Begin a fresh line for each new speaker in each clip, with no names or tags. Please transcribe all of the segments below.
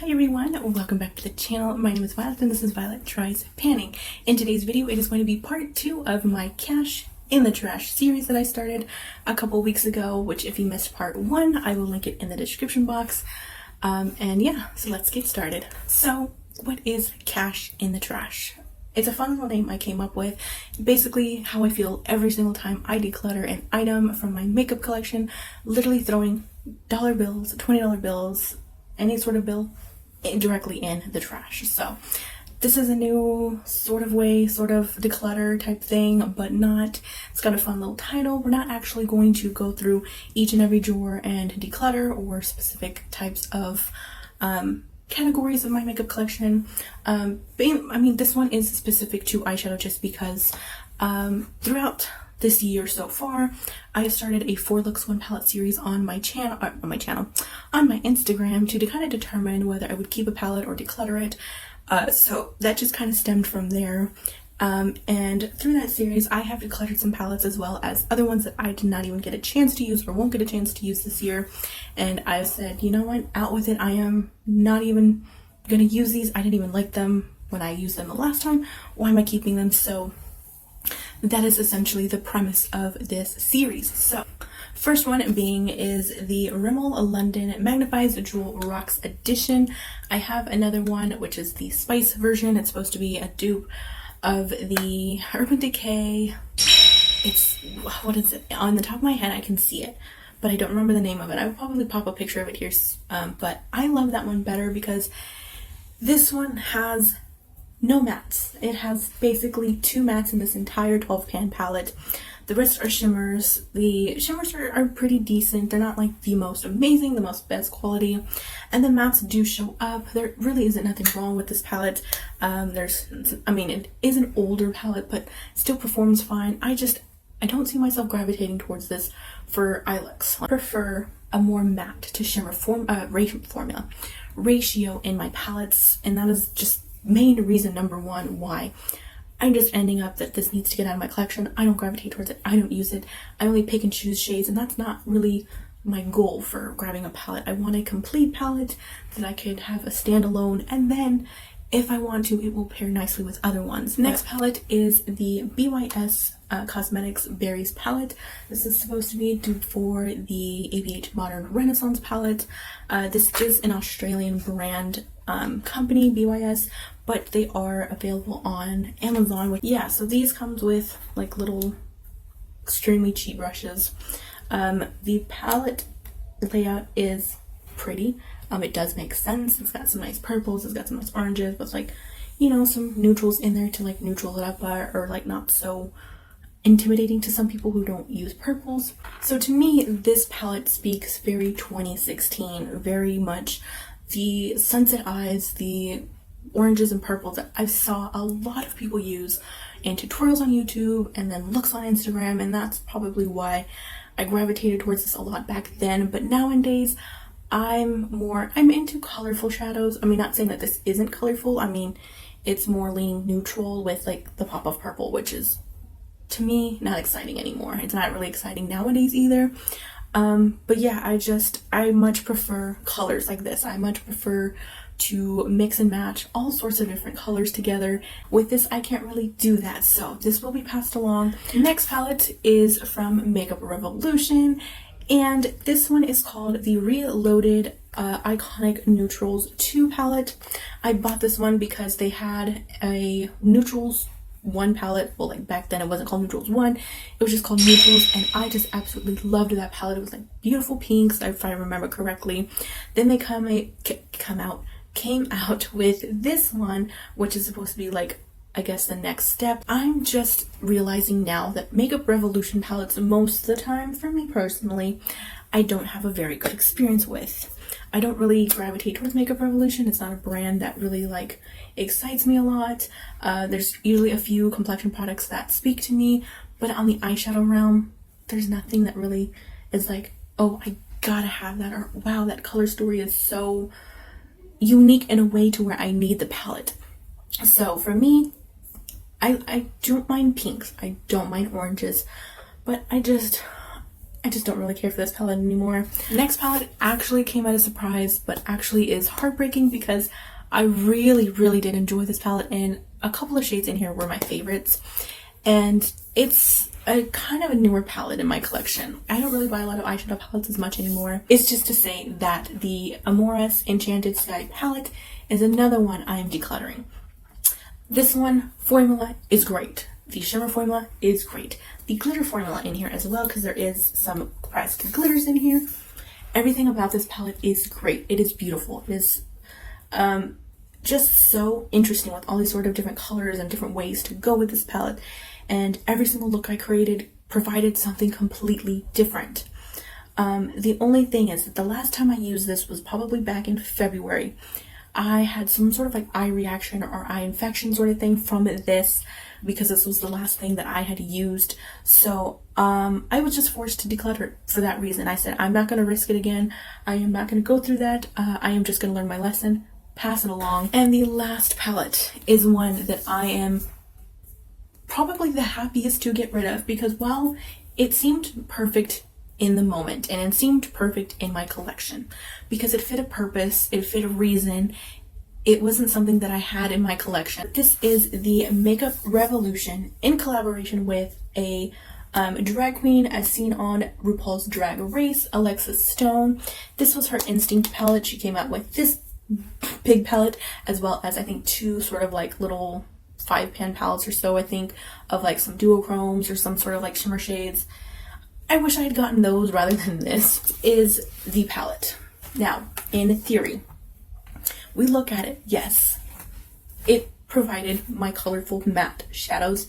Hi everyone, welcome back to the channel. My name is Violet and this is Violet Tries Panning. In today's video, it is going to be part 2 of my Cash in the Trash series that I started a couple weeks ago, which if you missed part 1, I will link it in the description box. And yeah, so let's get started. So what is Cash in the Trash? It's a fun little name I came up with. Basically how I feel every single time I declutter an item from my makeup collection, literally throwing dollar bills, $20 bills, any sort of bill directly in the trash. So this is a new sort of declutter type thing, but not. It's got a fun little title. We're not actually going to go through each and every drawer and declutter or specific types of categories of my makeup collection. But I mean, this one is specific to eyeshadow just because throughout this year so far, I started a 4 Looks 1 palette series on my channel, on my Instagram to kind of determine whether I would keep a palette or declutter it. So that just kind of stemmed from there. And through that series, I have decluttered some palettes as well as other ones that I did not even get a chance to use or won't get a chance to use this year. And I've said, you know what, out with it. I am not even gonna use these. I didn't even like them when I used them the last time. Why am I keeping them? So that is essentially the premise of this series. So first one being is the Rimmel London Magnifies Jewel Rocks Edition. I have another one which is the Spice version. It's supposed to be a dupe of the Urban Decay. It's, what is it? On the top of my head I can see it, but I don't remember the name of it. I will probably pop a picture of it here, but I love that one better because this one has no mattes. It has basically 2 mattes in this entire 12 pan palette. The rest are shimmers. The shimmers are pretty decent. They're not like the most amazing, the most best quality. And the mattes do show up. There really isn't nothing wrong with this palette. I mean, it is an older palette, but still performs fine. I don't see myself gravitating towards this for eye looks. I prefer a more matte to shimmer ratio in my palettes, and that is just main reason number 1 why I'm just ending up that this needs to get out of my collection. I don't gravitate towards it. I don't use it. I only pick and choose shades, and that's not really my goal for grabbing a palette. I want a complete palette that I could have a standalone, and then if I want to, it will pair nicely with other ones. Next palette is the BYS Cosmetics Berries palette. This is supposed to be a dupe for the ABH Modern Renaissance palette. This is an Australian brand company, BYS, but they are available on Amazon. Yeah, so these comes with like little extremely cheap brushes. The palette layout is pretty. It does make sense. It's got some nice purples, it's got some nice oranges, but like, you know, some neutrals in there to like neutral it up, or like not so intimidating to some people who don't use purples. So to me, this palette speaks very 2016, very much the sunset eyes, the oranges and purples that I saw a lot of people use in tutorials on YouTube and then looks on Instagram, and that's probably why I gravitated towards this a lot back then. But nowadays I'm into colorful shadows. I mean, not saying that this isn't colorful. I mean, it's more leaning neutral with like the pop of purple, which is to me not exciting anymore. It's not really exciting nowadays either. But yeah, I much prefer colors like this. I much prefer to mix and match all sorts of different colors together. With this, I can't really do that, so this will be passed along. Next palette is from Makeup Revolution, and this one is called the Reloaded Iconic Neutrals 2 palette. I bought this one because they had a Neutrals 1 palette. Well, like back then it wasn't called Neutrals 1, it was just called Neutrals, and I just absolutely loved that palette. It was like beautiful pinks, if I remember correctly. Then they came out with this one, which is supposed to be like, I guess, the next step. I'm just realizing now that Makeup Revolution palettes, most of the time, for me personally, I don't have a very good experience with. I don't really gravitate towards Makeup Revolution. It's not a brand that really like excites me a lot. There's usually a few complexion products that speak to me, but on the eyeshadow realm, there's nothing that really is like, oh, I gotta have that, or wow, that color story is so unique in a way to where I need the palette. So for me, I don't mind pinks, I don't mind oranges, but I just don't really care for this palette anymore. Next palette actually came as a surprise, but actually is heartbreaking because I really, really did enjoy this palette, and a couple of shades in here were my favorites. And it's a kind of a newer palette in my collection. I don't really buy a lot of eyeshadow palettes as much anymore. It's just to say that the Amoris Enchanted Sky palette is another one I am decluttering. This one, formula is great. The shimmer formula is great. The glitter formula in here as well, because there is some pressed glitters in here. Everything about this palette is great. It is beautiful. It is just so interesting with all these sort of different colors and different ways to go with this palette. And every single look I created provided something completely different. The only thing is that the last time I used this was probably back in February. I had some sort of like eye reaction or eye infection sort of thing from this, because this was the last thing that I had used. So I was just forced to declutter it for that reason. I said, I'm not going to risk it again. I am not going to go through that. I am just going to learn my lesson, pass it along. And the last palette is one that I am probably the happiest to get rid of, because while it seemed perfect in the moment and it seemed perfect in my collection because it fit a purpose, it fit a reason, it wasn't something that I had in my collection. This is the Makeup Revolution in collaboration with a drag queen as seen on RuPaul's Drag Race, Alexis Stone. This was her Instinct palette. She came out with this big palette as well as I think two sort of like little 5-pan palettes or so, I think, of like some duochromes or some sort of like shimmer shades. I wish I had gotten those rather than this. Is the palette. Now, in theory, we look at it, yes, it provided my colorful matte shadows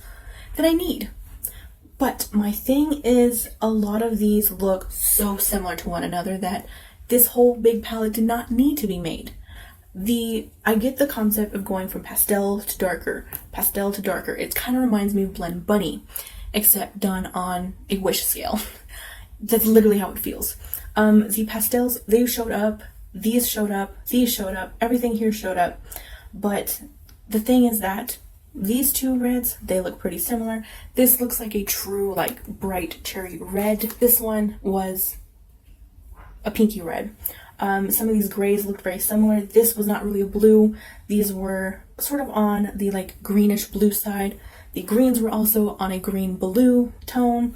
that I need. But my thing is, a lot of these look so similar to one another that this whole big palette did not need to be made. I get the concept of going from pastel to darker. It kind of reminds me of Blend Bunny, except done on a wish scale. That's literally how it feels. The pastels, they showed up, these showed up, everything here showed up. But the thing is that these two reds, they look pretty similar. This looks like a true, like, bright cherry red. This one was a pinky red. Some of these grays looked very similar. This was not really a blue. These were sort of on the like greenish blue side. The greens were also on a green blue tone.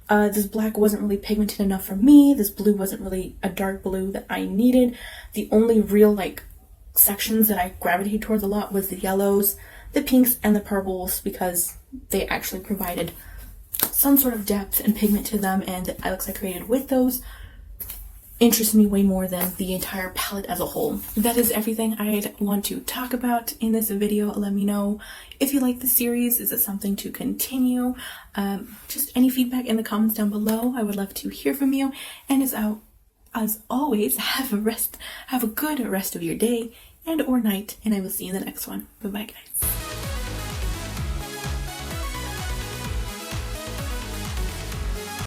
This black wasn't really pigmented enough for me. This blue wasn't really a dark blue that I needed. The only real like sections that I gravitated towards a lot was the yellows, the pinks, and the purples, because they actually provided some sort of depth and pigment to them, and the looks I created with those interests me way more than the entire palette as a whole. That is everything I'd want to talk about in this video. Let me know if you like the series. Is it something to continue? Just any feedback in the comments down below. I would love to hear from you. And as always, have a good rest of your day and or night, and I will see you in the next one. Bye bye, guys.